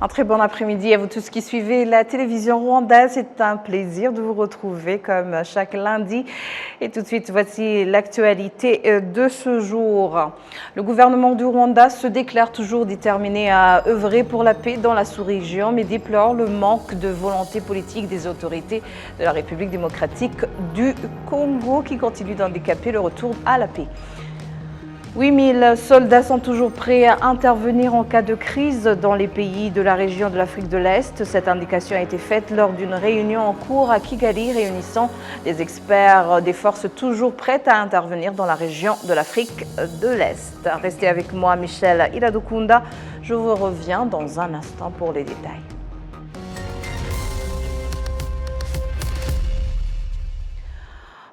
Un très bon après-midi à vous tous qui suivez la télévision rwandaise. C'est un plaisir de vous retrouver comme chaque lundi. Et tout de suite, voici l'actualité de ce jour. Le gouvernement du Rwanda se déclare toujours déterminé à œuvrer pour la paix dans la sous-région, mais déplore le manque de volonté politique des autorités de la République démocratique du Congo qui continuent d'handicaper le retour à la paix. 8000 soldats sont toujours prêts à intervenir en cas de crise dans les pays de la région de l'Afrique de l'Est. Cette indication a été faite lors d'une réunion en cours à Kigali réunissant des experts des forces toujours prêtes à intervenir dans la région de l'Afrique de l'Est. Restez avec moi, Michel Iradukunda. Je vous reviens dans un instant pour les détails.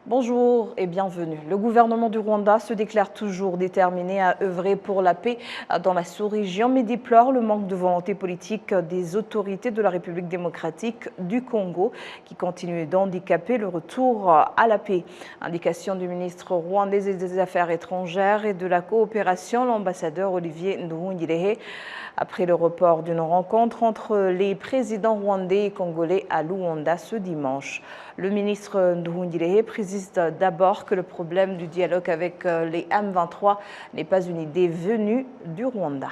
Bonjour et bienvenue. Le gouvernement du Rwanda se déclare toujours déterminé à œuvrer pour la paix dans la sous-région, mais déplore le manque de volonté politique des autorités de la République démocratique du Congo qui continuent d'handicaper le retour à la paix. Indication du ministre rwandais des Affaires étrangères et de la coopération, l'ambassadeur Olivier Nduhungirehe, après le report d'une rencontre entre les présidents rwandais et congolais à Luanda ce dimanche. Le ministre Nduhungirehe précise d'abord que le problème du dialogue avec les M23 n'est pas une idée venue du Rwanda.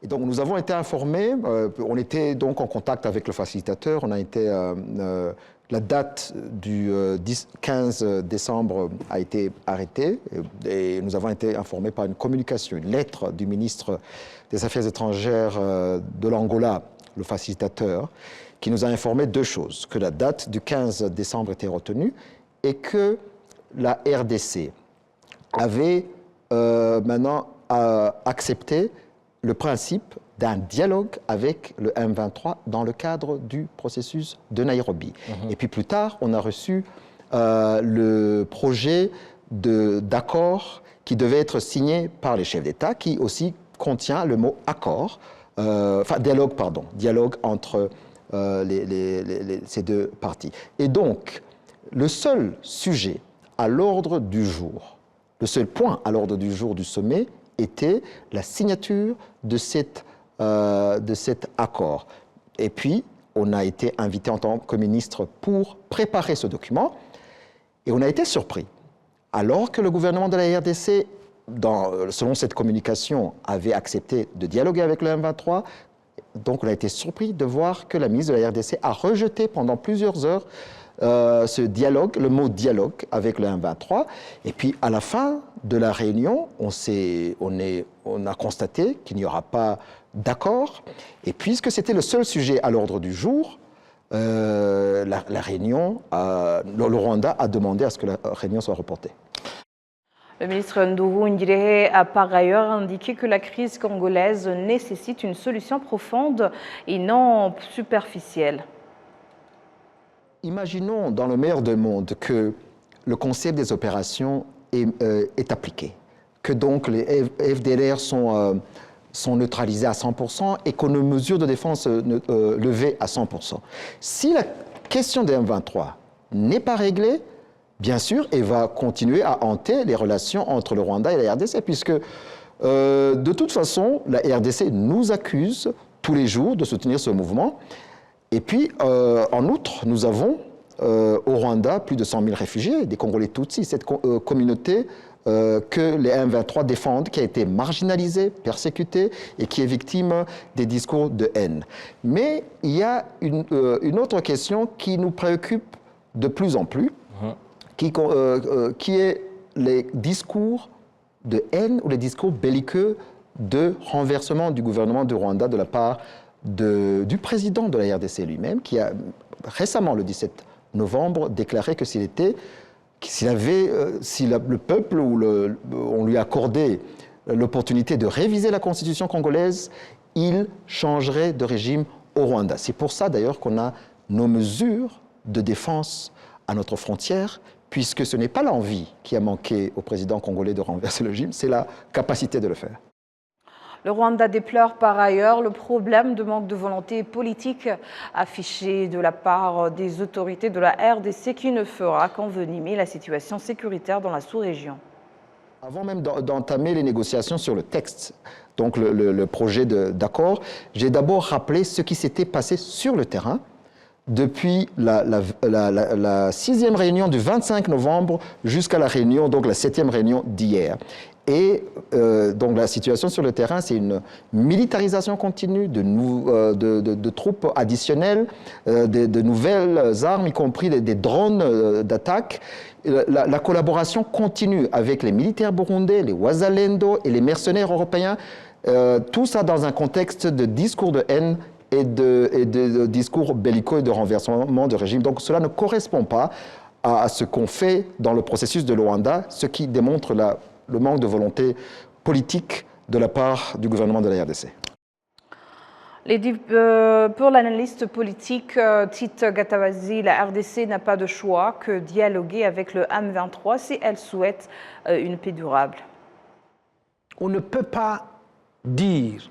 Et donc nous avons été informés, on était donc en contact avec le facilitateur, on a été, la date du 15 décembre a été arrêtée et nous avons été informés par une communication, une lettre du ministre des Affaires étrangères de l'Angola, le facilitateur, qui nous a informé deux choses, que la date du 15 décembre était retenue et que la RDC avait maintenant accepté le principe d'un dialogue avec le M23 dans le cadre du processus de Nairobi. Et puis plus tard, on a reçu le projet d'accord qui devait être signé par les chefs d'État, qui aussi contient le mot accord, dialogue entre ces deux parties. Et donc, le seul sujet à l'ordre du jour, le seul point à l'ordre du jour du sommet était la signature de cet accord. Et puis, on a été invité en tant que ministre pour préparer ce document et on a été surpris. Alors que le gouvernement de la RDC, selon cette communication, avait accepté de dialoguer avec le M23, donc on a été surpris de voir que la ministre de la RDC a rejeté pendant plusieurs heures ce dialogue, le mot dialogue avec le M23. Et puis à la fin de la réunion, on a constaté qu'il n'y aura pas d'accord. Et puisque c'était le seul sujet à l'ordre du jour, la réunion, le Rwanda a demandé à ce que la réunion soit reportée. Le ministre Nduhungirehe a par ailleurs indiqué que la crise congolaise nécessite une solution profonde et non superficielle. Imaginons dans le meilleur des mondes que le concept des opérations est appliqué, que donc les FDLR sont neutralisés à 100% et qu'on a une mesure de défense levée à 100%. Si la question des M23 n'est pas réglée, bien sûr, elle va continuer à hanter les relations entre le Rwanda et la RDC, puisque de toute façon, la RDC nous accuse tous les jours de soutenir ce mouvement. Et puis, en outre, nous avons au Rwanda plus de 100 000 réfugiés, des Congolais Tutsis, cette communauté que les M23 défendent, qui a été marginalisée, persécutée et qui est victime des discours de haine. Mais il y a une autre question qui nous préoccupe de plus en plus, qui est les discours de haine ou les discours belliqueux de renversement du gouvernement du Rwanda de la part du président de la RDC lui-même, qui a récemment, le 17 novembre, déclaré que si le peuple on lui accordait l'opportunité de réviser la constitution congolaise, il changerait de régime au Rwanda. C'est pour ça d'ailleurs qu'on a nos mesures de défense à notre frontière, puisque ce n'est pas l'envie qui a manqué au président congolais de renverser le régime, c'est la capacité de le faire. Le Rwanda déplore par ailleurs le problème de manque de volonté politique affiché de la part des autorités de la RDC qui ne fera qu'envenimer la situation sécuritaire dans la sous-région. Avant même d'entamer les négociations sur le texte, donc le projet d'accord, j'ai d'abord rappelé ce qui s'était passé sur le terrain depuis la 6e réunion du 25 novembre jusqu'à la réunion, donc la 7e réunion d'hier. Et donc la situation sur le terrain, c'est une militarisation continue de troupes additionnelles, de nouvelles armes, y compris des drones d'attaque. La collaboration continue avec les militaires burundais, les Wazalendo et les mercenaires européens, tout ça dans un contexte de discours de haine et de discours bellicaux et de renversement de régime. Donc cela ne correspond pas à ce qu'on fait dans le processus de Luanda, ce qui démontre le manque de volonté politique de la part du gouvernement de la RDC. Pour l'analyste politique Tite Gatabazi, la RDC n'a pas de choix que dialoguer avec le M23 si elle souhaite une paix durable. On ne peut pas dire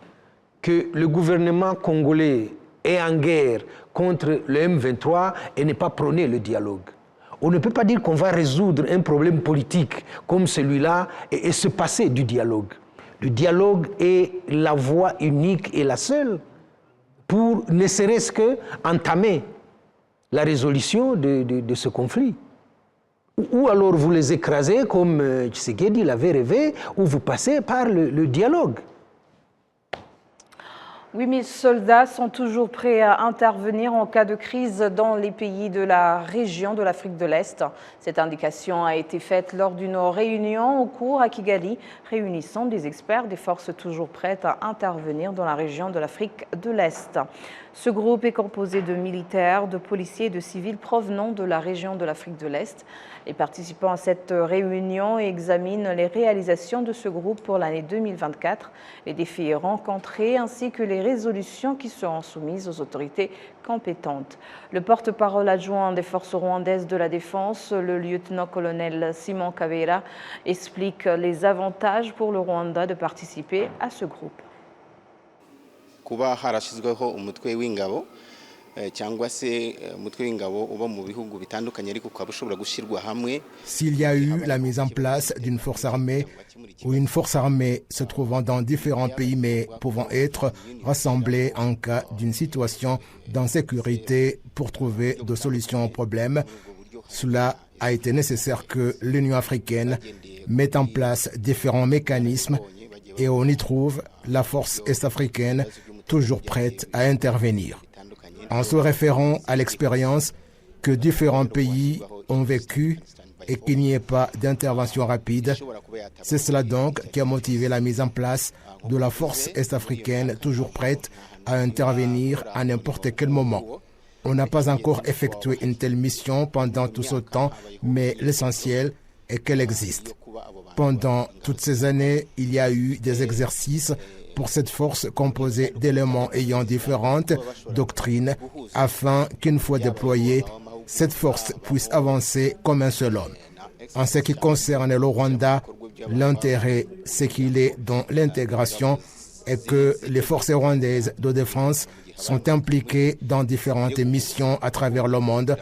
que le gouvernement congolais est en guerre contre le M23 et n'est pas prôné le dialogue. On ne peut pas dire qu'on va résoudre un problème politique comme celui-là et se passer du dialogue. Le dialogue est la voie unique et la seule pour ne serait-ce qu'entamer la résolution de ce conflit. Ou alors vous les écrasez comme Tshisekedi l'avait rêvé, ou vous passez par le dialogue. 8000 soldats sont toujours prêts à intervenir en cas de crise dans les pays de la région de l'Afrique de l'Est. Cette indication a été faite lors d'une réunion au cours à Kigali, réunissant des experts des forces toujours prêtes à intervenir dans la région de l'Afrique de l'Est. Ce groupe est composé de militaires, de policiers et de civils provenant de la région de l'Afrique de l'Est. Les participants à cette réunion examinent les réalisations de ce groupe pour l'année 2024, les défis rencontrés ainsi que les résolutions qui seront soumises aux autorités compétentes. Le porte-parole adjoint des forces rwandaises de la défense, le lieutenant-colonel Simon Kabera, explique les avantages pour le Rwanda de participer à ce groupe. Kuba harashizweho umutwe w'ingabo cyangwa se umutwe w'ingabo uba mu bihugu bitandukanye ariko ukaba ushobora gushyirwa hamwe. S'il y a eu la mise en place d'une force armée ou une force armée se trouvant dans différents pays mais pouvant être rassemblée en cas d'une situation d'insécurité pour trouver des solutions aux problèmes, cela a été nécessaire que l'Union africaine mette en place différents mécanismes et on y trouve la force est-africaine toujours prête à intervenir. En se référant à l'expérience que différents pays ont vécue et qu'il n'y ait pas d'intervention rapide, c'est cela donc qui a motivé la mise en place de la force est-africaine toujours prête à intervenir à n'importe quel moment. On n'a pas encore effectué une telle mission pendant tout ce temps, mais l'essentiel est qu'elle existe. Pendant toutes ces années, il y a eu des exercices pour cette force composée d'éléments ayant différentes doctrines afin qu'une fois déployée, cette force puisse avancer comme un seul homme. En ce qui concerne le Rwanda, l'intérêt, c'est qu'il est dans l'intégration et que les forces rwandaises de défense sont impliquées dans différentes missions à travers le monde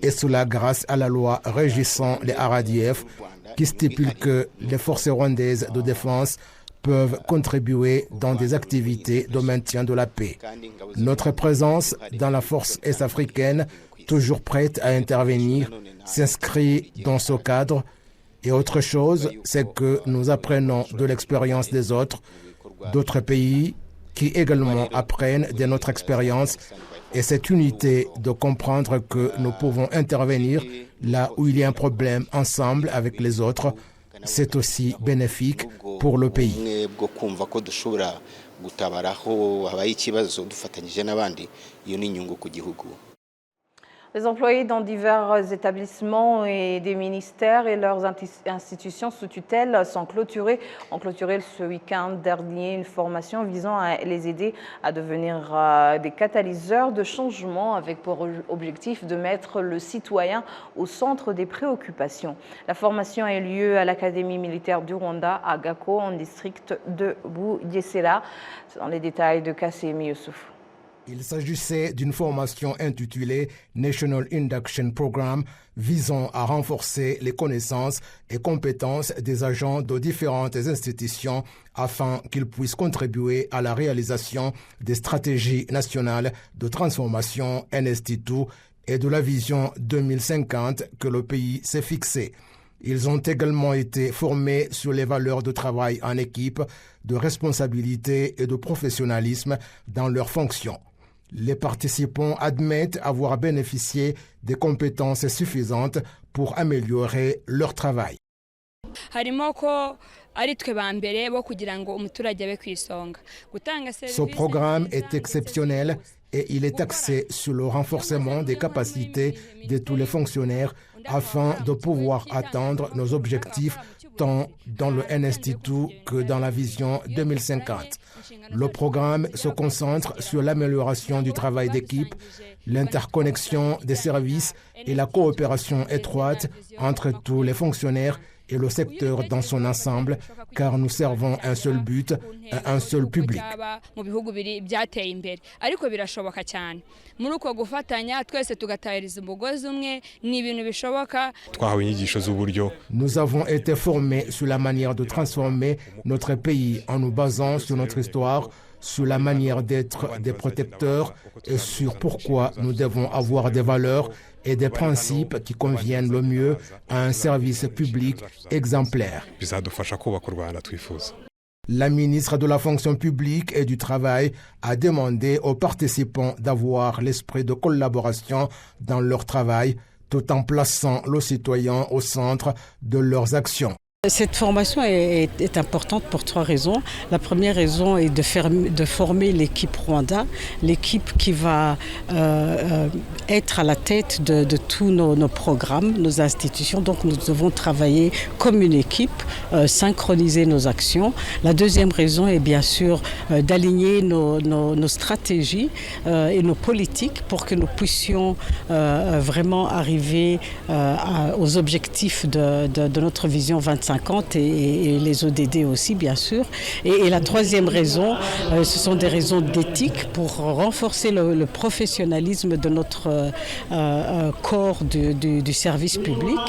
et cela grâce à la loi régissant les RADF qui stipule que les forces rwandaises de défense peuvent contribuer dans des activités de maintien de la paix. Notre présence dans la force est-africaine, toujours prête à intervenir, s'inscrit dans ce cadre. Et autre chose, c'est que nous apprenons de l'expérience des autres, d'autres pays qui également apprennent de notre expérience. Et cette unité de comprendre que nous pouvons intervenir là où il y a un problème ensemble avec les autres, c'est aussi bénéfique pour le pays. Les employés dans divers établissements et des ministères et leurs institutions sous tutelle ont clôturé ce week-end dernier une formation visant à les aider à devenir des catalyseurs de changement avec pour objectif de mettre le citoyen au centre des préoccupations. La formation a eu lieu à l'Académie militaire du Rwanda à Gako, en district de Bugesera. Dans les détails de Kassemi Youssouf. Il s'agissait d'une formation intitulée National Induction Programme visant à renforcer les connaissances et compétences des agents de différentes institutions afin qu'ils puissent contribuer à la réalisation des stratégies nationales de transformation NST2 et de la vision 2050 que le pays s'est fixée. Ils ont également été formés sur les valeurs de travail en équipe, de responsabilité et de professionnalisme dans leurs fonctions. Les participants admettent avoir bénéficié des compétences suffisantes pour améliorer leur travail. Ce programme est exceptionnel et il est axé sur le renforcement des capacités de tous les fonctionnaires afin de pouvoir atteindre nos objectifs tant dans le NST2 que dans la vision 2050. Le programme se concentre sur l'amélioration du travail d'équipe, l'interconnexion des services et la coopération étroite entre tous les fonctionnaires et le secteur dans son ensemble, car nous servons un seul but, un seul public. Nous avons été formés sur la manière de transformer notre pays en nous basant sur notre histoire, sur la manière d'être des protecteurs et sur pourquoi nous devons avoir des valeurs et des principes qui conviennent le mieux à un service public exemplaire. La ministre de la Fonction publique et du Travail a demandé aux participants d'avoir l'esprit de collaboration dans leur travail, tout en plaçant le citoyen au centre de leurs actions. Cette formation est importante pour 3 raisons. La première raison est de former l'équipe Rwanda, l'équipe qui va être à la tête de tous nos programmes, nos institutions. Donc nous devons travailler comme une équipe, synchroniser nos actions. La deuxième raison est bien sûr d'aligner nos stratégies et nos politiques pour que nous puissions vraiment arriver aux objectifs de notre vision 2050 et les ODD aussi, bien sûr. Et la troisième raison, ce sont des raisons d'éthique pour renforcer le professionnalisme de notre corps du service public.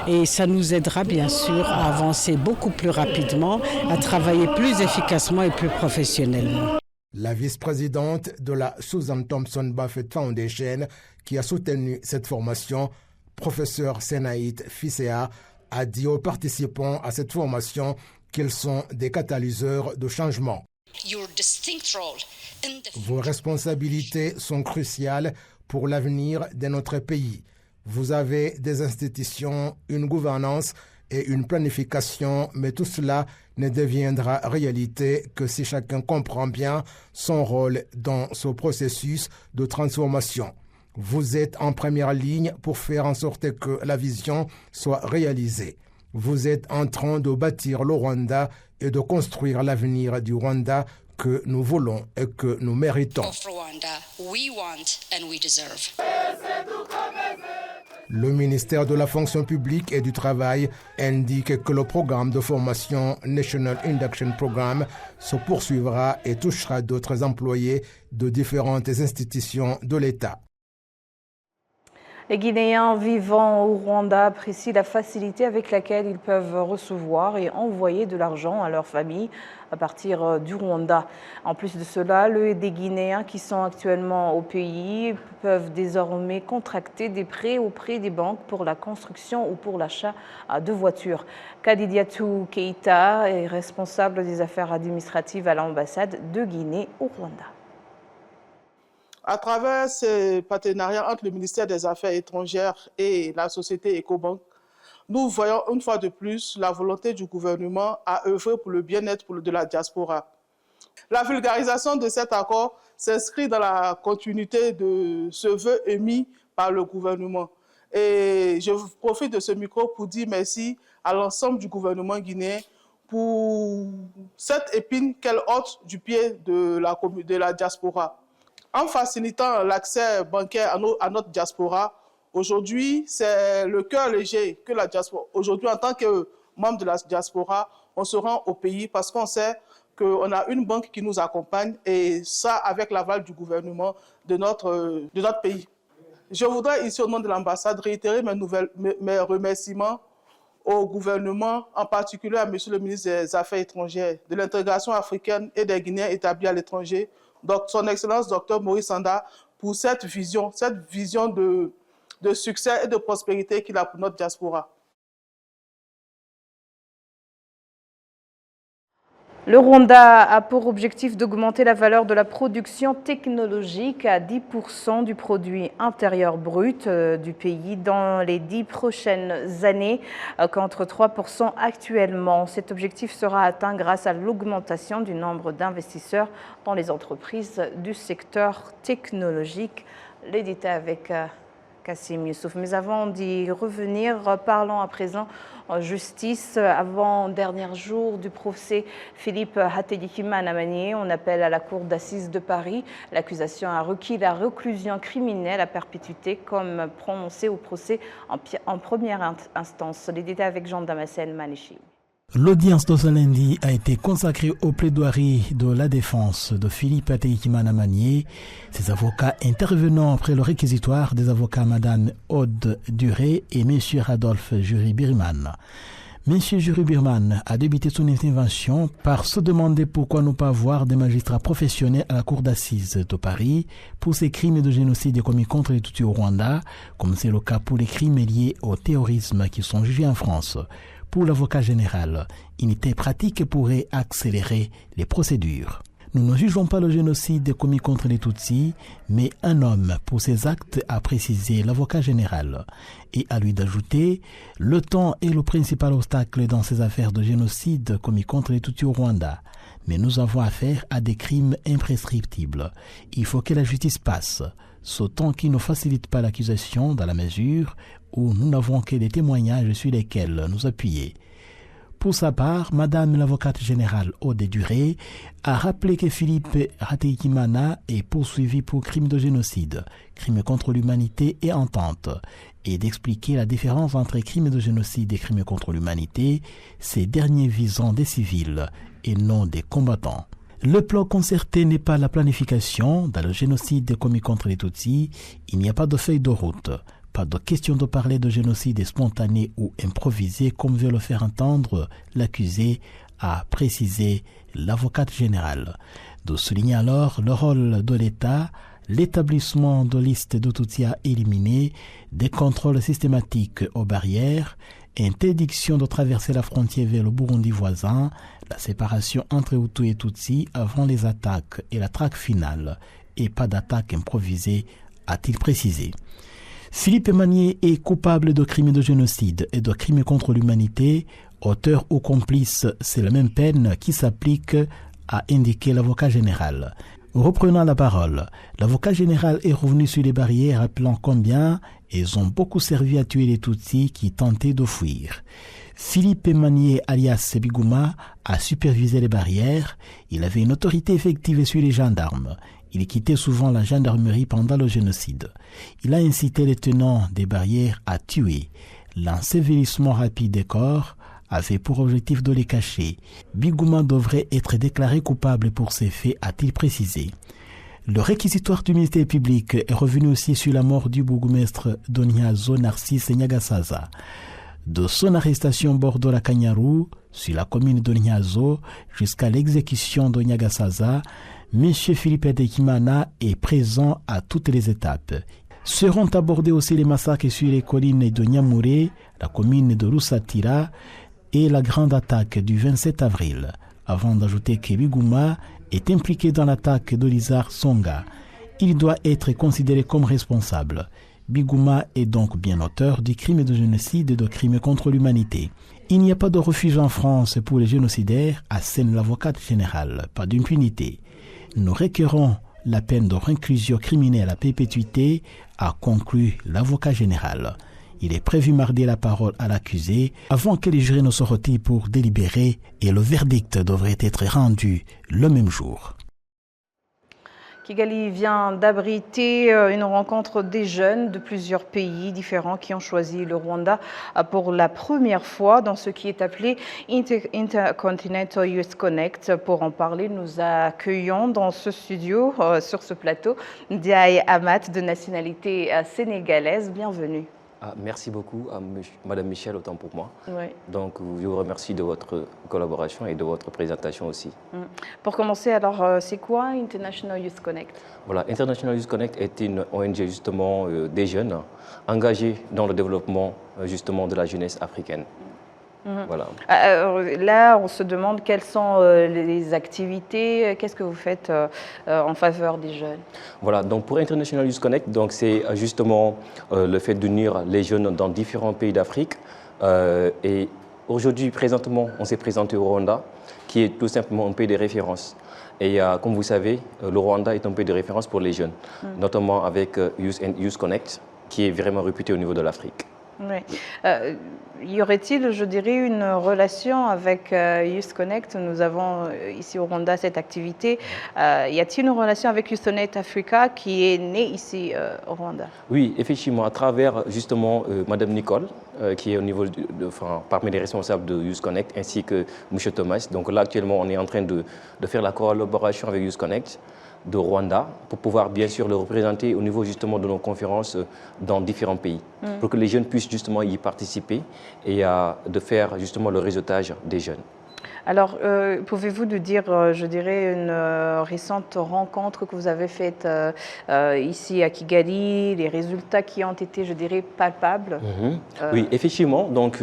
Et ça nous aidera, bien sûr, à avancer beaucoup plus rapidement, à travailler plus efficacement et plus professionnellement. La vice-présidente de la Susan Thompson Buffett Foundation, qui a soutenu cette formation, professeur Senaït Fisea, a dit aux participants à cette formation qu'ils sont des catalyseurs de changement. Vos responsabilités sont cruciales pour l'avenir de notre pays. Vous avez des institutions, une gouvernance et une planification, mais tout cela ne deviendra réalité que si chacun comprend bien son rôle dans ce processus de transformation. Vous êtes en première ligne pour faire en sorte que la vision soit réalisée. Vous êtes en train de bâtir le Rwanda et de construire l'avenir du Rwanda que nous voulons et que nous méritons. Le ministère de la Fonction publique et du Travail indique que le programme de formation National Induction Programme se poursuivra et touchera d'autres employés de différentes institutions de l'État. Les Guinéens vivant au Rwanda apprécient la facilité avec laquelle ils peuvent recevoir et envoyer de l'argent à leur famille à partir du Rwanda. En plus de cela, des Guinéens qui sont actuellement au pays peuvent désormais contracter des prêts auprès des banques pour la construction ou pour l'achat de voitures. Kadidiatou Keïta est responsable des affaires administratives à l'ambassade de Guinée au Rwanda. À travers ces partenariats entre le ministère des Affaires étrangères et la société Ecobank, nous voyons une fois de plus la volonté du gouvernement à œuvrer pour le bien-être de la diaspora. La vulgarisation de cet accord s'inscrit dans la continuité de ce vœu émis par le gouvernement. Et je profite de ce micro pour dire merci à l'ensemble du gouvernement guinéen pour cette épine qu'elle ôte du pied de la diaspora. En facilitant l'accès bancaire à notre diaspora, aujourd'hui, c'est le cœur léger que la diaspora. Aujourd'hui, en tant que membre de la diaspora, on se rend au pays parce qu'on sait qu'on a une banque qui nous accompagne et ça avec l'aval du gouvernement de notre pays. Je voudrais ici au nom de l'ambassade réitérer mes remerciements au gouvernement, en particulier à Monsieur le ministre des Affaires étrangères, de l'intégration africaine et des Guinéens établis à l'étranger, donc son Excellence Dr Maurice Sanda, pour cette vision de succès et de prospérité qu'il a pour notre diaspora. Le Rwanda a pour objectif d'augmenter la valeur de la production technologique à 10% du produit intérieur brut du pays dans les 10 prochaines années, contre 3% actuellement. Cet objectif sera atteint grâce à l'augmentation du nombre d'investisseurs dans les entreprises du secteur technologique. Les détails avec Kassim Youssouf. Mais avant d'y revenir, parlons à présent en justice. Avant-dernier jour du procès Philippe Hategekimana Manié, on appelle à la cour d'assises de Paris. L'accusation a requis la réclusion criminelle à perpétuité comme prononcé au procès en première instance. Les détails avec Jean Damascène Manéchi. L'audience de ce lundi a été consacrée aux plaidoiries de la défense de Philippe Hategekimana Manié. Ses avocats intervenant après le réquisitoire des avocats Madame Aude Duré et M. Adolphe Jury-Birman. M. Jury-Birman a débuté son intervention par se demander pourquoi ne pas avoir des magistrats professionnels à la cour d'assises de Paris pour ces crimes de génocide commis contre les Tutsis au Rwanda, comme c'est le cas pour les crimes liés au terrorisme qui sont jugés en France. Pour l'avocat général, une telle pratique pourrait accélérer les procédures. Nous ne jugeons pas le génocide commis contre les Tutsis, mais un homme pour ces actes, a précisé l'avocat général. Et à lui d'ajouter, le temps est le principal obstacle dans ces affaires de génocide commis contre les Tutsis au Rwanda. Mais nous avons affaire à des crimes imprescriptibles. Il faut que la justice passe, ce temps qui ne facilite pas l'accusation dans la mesure où nous n'avons que des témoignages sur lesquels nous appuyer. Pour sa part, Madame l'avocate générale Aude Duré a rappelé que Philippe Hategekimana est poursuivi pour crime de génocide, crime contre l'humanité et entente, et d'expliquer la différence entre crime de génocide et crime contre l'humanité, ces derniers visant des civils et non des combattants. Le plan concerté n'est pas la planification. Dans le génocide commis contre les Tutsis, il n'y a pas de feuille de route. Pas de question de parler de génocide spontané ou improvisé comme veut le faire entendre l'accusé, a précisé l'avocate générale. De souligner alors le rôle de l'État, l'établissement de listes de Tutsis à éliminer, des contrôles systématiques aux barrières, interdiction de traverser la frontière vers le Burundi voisin, la séparation entre Hutus et Tutsis avant les attaques et la traque finale, et pas d'attaque improvisée, a-t-il précisé. Philippe Manié est coupable de crimes de génocide et de crimes contre l'humanité. Auteur ou complice, c'est la même peine qui s'applique, a indiqué l'avocat général. Reprenant la parole, l'avocat général est revenu sur les barrières, rappelant combien elles ont beaucoup servi à tuer les Tutsis qui tentaient de fuir. Philippe Manié, alias Biguma, a supervisé les barrières. Il avait une autorité effective sur les gendarmes. Il quittait souvent la gendarmerie pendant le génocide. Il a incité les tenants des barrières à tuer. L'ensevelissement rapide des corps avait pour objectif de les cacher. Biguma devrait être déclaré coupable pour ces faits, a-t-il précisé. Le réquisitoire du ministère public est revenu aussi sur la mort du bourgmestre d'Onyazo, Narcisse Nyagasaza. De son arrestation bord la Kanyaru, sur la commune d'Onyazo, jusqu'à l'exécution de Nyagasaza, M. Philippe Hategekimana est présent à toutes les étapes. Seront abordés aussi les massacres sur les collines de Nyamure, la commune de Rusatira et la grande attaque du 27 avril, avant d'ajouter que Biguma est impliqué dans l'attaque de l'Izar Songa. Il doit être considéré comme responsable. Biguma est donc bien auteur du crime de génocide et de crimes contre l'humanité. Il n'y a pas de refuge en France pour les génocidaires, assène l'avocate générale, pas d'impunité. Nous requérons la peine de réclusion criminelle à perpétuité, a conclu l'avocat général. Il est prévu mardi la parole à l'accusé avant que les jurés ne se retirent pour délibérer et le verdict devrait être rendu le même jour. Kigali vient d'abriter une rencontre des jeunes de plusieurs pays différents qui ont choisi le Rwanda pour la première fois dans ce qui est appelé Intercontinental Youth Connect. Pour en parler, nous accueillons dans ce studio, sur ce plateau, Ndiaye Amat de nationalité sénégalaise. Bienvenue. Merci beaucoup à Madame Michel, autant pour moi. Oui. Donc, je vous remercie de votre collaboration et de votre présentation aussi. Pour commencer, alors, c'est quoi International Youth Connect? Voilà, International Youth Connect est une ONG justement des jeunes engagés dans le développement justement de la jeunesse africaine. Voilà. Là, on se demande quelles sont les activités, qu'est-ce que vous faites en faveur des jeunes? Voilà, donc pour International Youth Connect, donc c'est justement le fait d'unir les jeunes dans différents pays d'Afrique. Et aujourd'hui, présentement, on s'est présenté au Rwanda, qui est tout simplement un pays de référence. Et comme vous savez, le Rwanda est un pays de référence pour les jeunes, notamment avec Youth Connect, qui est vraiment réputé au niveau de l'Afrique. Oui. Y aurait-il, je dirais, une relation avec Youth Connect? Nous avons ici au Rwanda cette activité. Y a-t-il une relation avec Youth Connect Africa qui est née ici au Rwanda? Oui, effectivement, à travers justement Madame Nicole, qui est au niveau parmi les responsables de Youth Connect, ainsi que M. Thomas. Donc là, actuellement, on est en train de faire la collaboration avec Youth Connect de Rwanda pour pouvoir bien sûr le représenter au niveau justement de nos conférences dans différents pays, pour que les jeunes puissent justement y participer et de faire justement le réseautage des jeunes. Alors, pouvez-vous nous dire, je dirais, une récente rencontre que vous avez faite ici à Kigali, les résultats qui ont été, je dirais, palpables? Oui, effectivement. Donc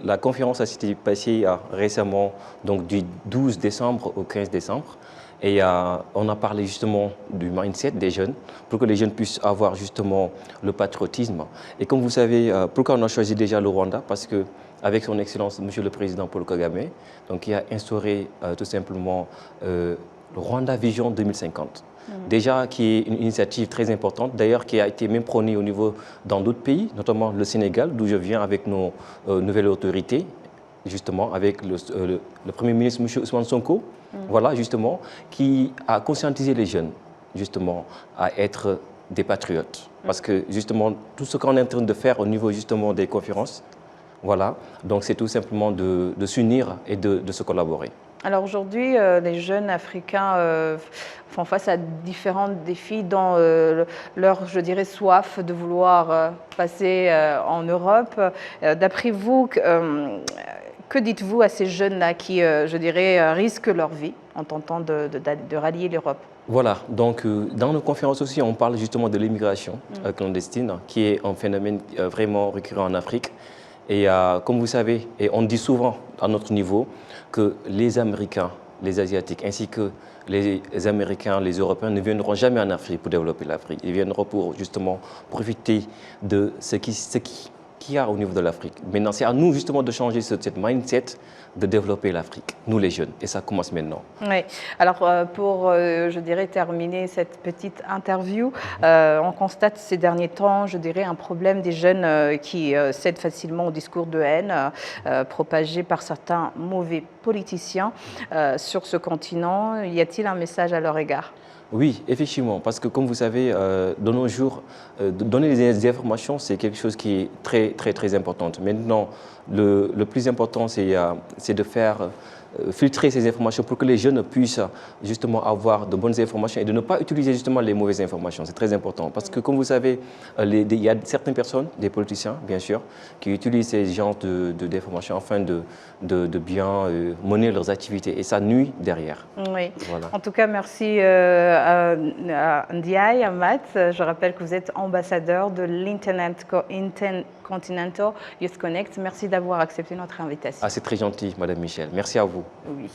la conférence a été passée récemment, donc du 12 décembre au 15 décembre. Et on a parlé justement du mindset des jeunes, pour que les jeunes puissent avoir justement le patriotisme. Et comme vous savez, pourquoi on a choisi déjà le Rwanda? Parce qu'avec son Excellence, Monsieur le Président Paul Kagame, donc, qui a instauré tout simplement le Rwanda Vision 2050. Déjà, qui est une initiative très importante, d'ailleurs qui a été même prônée au niveau dans d'autres pays, notamment le Sénégal, d'où je viens avec nos nouvelles autorités, justement avec le Premier ministre M. Ousmane Sonko, voilà, justement, qui a conscientisé les jeunes, justement, à être des patriotes. Parce que, justement, tout ce qu'on est en train de faire au niveau, justement, des conférences, voilà, donc c'est tout simplement de s'unir et de se collaborer. Alors aujourd'hui, les jeunes africains font face à différents défis dans leur, je dirais, soif de vouloir passer en Europe. D'après vous, que dites-vous à ces jeunes-là qui, je dirais, risquent leur vie en tentant de rallier l'Europe? Voilà, donc dans nos conférences aussi, on parle justement de l'immigration clandestine, qui est un phénomène vraiment récurrent en Afrique. Et comme vous savez, et on dit souvent à notre niveau que les Américains, les Asiatiques, ainsi que les Américains, les Européens ne viendront jamais en Afrique pour développer l'Afrique. Ils viendront pour justement profiter de ce qu'il y a au niveau de l'Afrique. Maintenant, c'est à nous justement de changer cette mindset, de développer l'Afrique, nous les jeunes, et ça commence maintenant. Oui, alors pour, je dirais, terminer cette petite interview, on constate ces derniers temps, je dirais, un problème des jeunes qui cèdent facilement au discours de haine propagé par certains mauvais politiciens sur ce continent. Y a-t-il un message à leur égard? Oui, effectivement, parce que comme vous savez, de nos jours, donner des informations, c'est quelque chose qui est très, très, très important. Maintenant, le plus important, c'est de faire filtrer ces informations pour que les jeunes puissent justement avoir de bonnes informations et de ne pas utiliser justement les mauvaises informations. C'est très important parce que comme vous savez, il y a certaines personnes, des politiciens bien sûr, qui utilisent ces genres d'informations afin de bien mener leurs activités et ça nuit derrière. Oui, voilà. En tout cas merci à Ndiaye Amat. Je rappelle que vous êtes ambassadeur de l'Intercontinental Youth Connect. Merci d'avoir accepté notre invitation. Ah, c'est très gentil, Madame Michel. Merci à vous. Oui.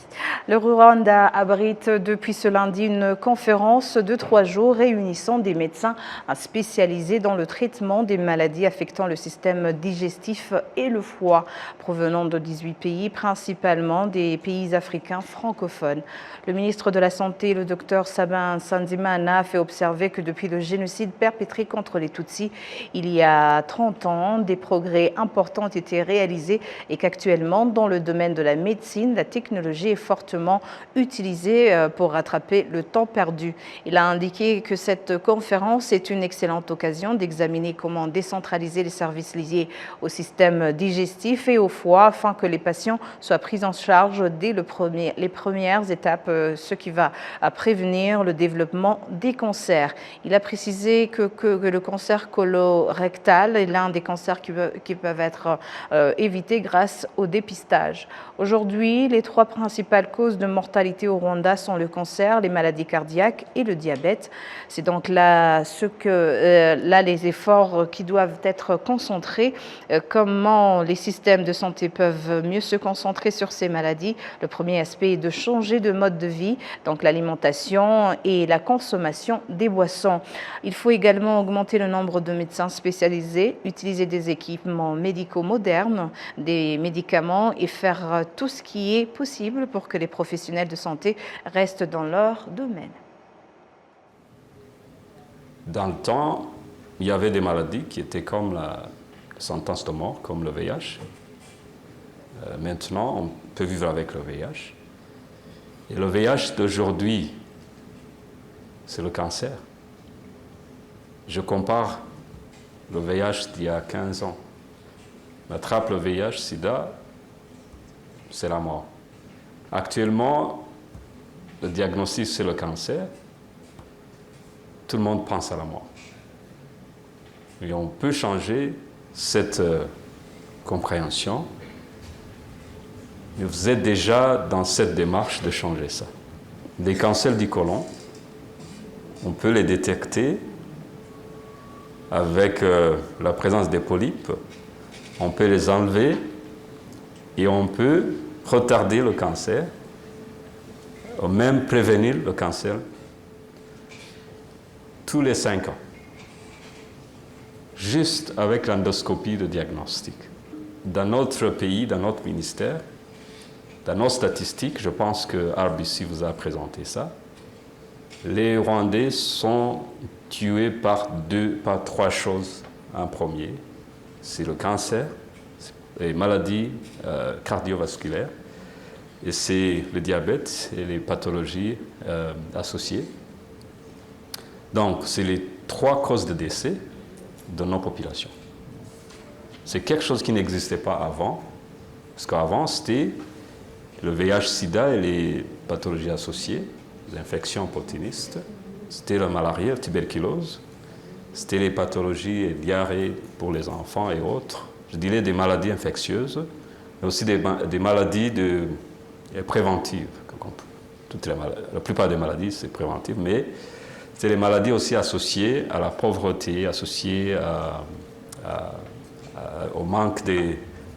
Le Rwanda abrite depuis ce lundi une conférence de 3 jours réunissant des médecins spécialisés dans le traitement des maladies affectant le système digestif et le foie, provenant de 18 pays, principalement des pays africains francophones. Le ministre de la Santé, le docteur Sabin Nsanzimana, a fait observer que depuis le génocide perpétré contre les Tutsis il y a 30 ans, des progrès importants ont été réalisés et qu'actuellement, dans le domaine de la médecine, la technologie est fortement utilisée pour rattraper le temps perdu. Il a indiqué que cette conférence est une excellente occasion d'examiner comment décentraliser les services liés au système digestif et au foie afin que les patients soient pris en charge dès les premières étapes, ce qui va prévenir le développement des cancers. Il a précisé que le cancer colorectal est l'un des cancers qui peuvent être évités grâce au dépistage. Aujourd'hui, les 3 principales causes de mortalité au Rwanda sont le cancer, les maladies cardiaques et le diabète. C'est donc là les efforts qui doivent être concentrés. Comment les systèmes de santé peuvent mieux se concentrer sur ces maladies? Le premier aspect est de changer de mode de vie, donc l'alimentation et la consommation des boissons. Il faut également augmenter le nombre de médecins spécialisés, utiliser des équipements médicaux modernes, des médicaments et faire tout ce qui est possible pour que les professionnels de santé restent dans leur domaine. Dans le temps, il y avait des maladies qui étaient comme la sentence de mort, comme le VIH. Maintenant, on peut vivre avec le VIH. Et le VIH d'aujourd'hui, c'est le cancer. Je compare le VIH d'il y a 15 ans. On attrape le VIH, sida, c'est la mort. Actuellement, le diagnostic, c'est le cancer. Tout le monde pense à la mort. Et on peut changer cette compréhension. Mais vous êtes déjà dans cette démarche de changer ça. Les cancers du côlon, on peut les détecter avec la présence des polypes. On peut les enlever et on peut retarder le cancer, ou même prévenir le cancer tous les 5 ans. Juste avec l'endoscopie de diagnostic. Dans notre pays, dans notre ministère, dans nos statistiques, je pense que RBC vous a présenté ça, les Rwandais sont tués par 3 choses en premier. C'est le cancer, les maladies cardiovasculaires, et c'est le diabète et les pathologies associées. Donc, c'est les 3 causes de décès de nos populations. C'est quelque chose qui n'existait pas avant, parce qu'avant, c'était le VIH-Sida et les pathologies associées, les infections opportunistes, c'était la malaria, la tuberculose, c'était les pathologies et diarrhée pour les enfants et autres, je dirais des maladies infectieuses, mais aussi des maladies préventives. La plupart des maladies, c'est préventif, mais c'est les maladies aussi associées à la pauvreté, associées au manque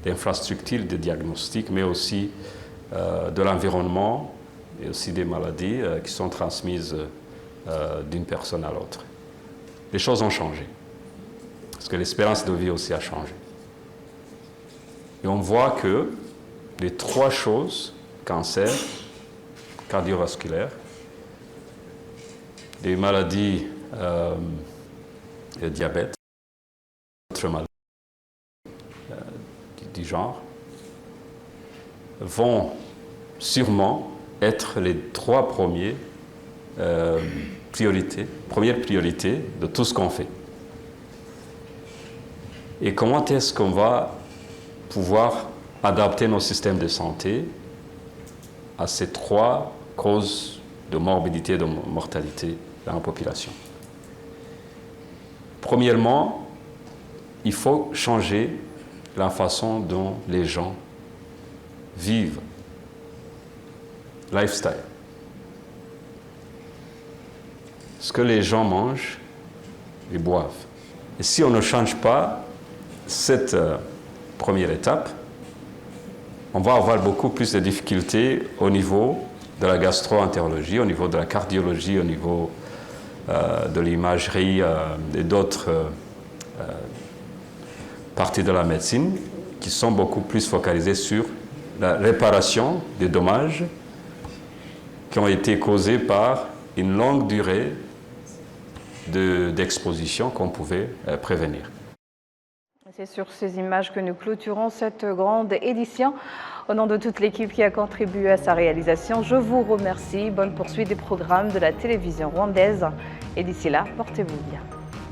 d'infrastructures de diagnostic, mais aussi de l'environnement et aussi des maladies qui sont transmises d'une personne à l'autre. Les choses ont changé, parce que l'espérance de vie aussi a changé. Et on voit que les 3 choses, cancer, cardiovasculaire, les maladies le diabète, d'autres maladies du genre, vont sûrement être les 3 premières priorités de tout ce qu'on fait. Et comment est-ce qu'on va pouvoir adapter nos systèmes de santé à ces 3 causes de morbidité et de mortalité dans la population? Premièrement, il faut changer la façon dont les gens vivent, lifestyle. Ce que les gens mangent et boivent. Et si on ne change pas cette première étape, on va avoir beaucoup plus de difficultés au niveau de la gastro-entérologie, au niveau de la cardiologie, au niveau de l'imagerie et d'autres parties de la médecine qui sont beaucoup plus focalisées sur la réparation des dommages qui ont été causés par une longue durée d'exposition qu'on pouvait prévenir. C'est sur ces images que nous clôturons cette grande édition. Au nom de toute l'équipe qui a contribué à sa réalisation, je vous remercie. Bonne poursuite des programmes de la télévision rwandaise. Et d'ici là, portez-vous bien.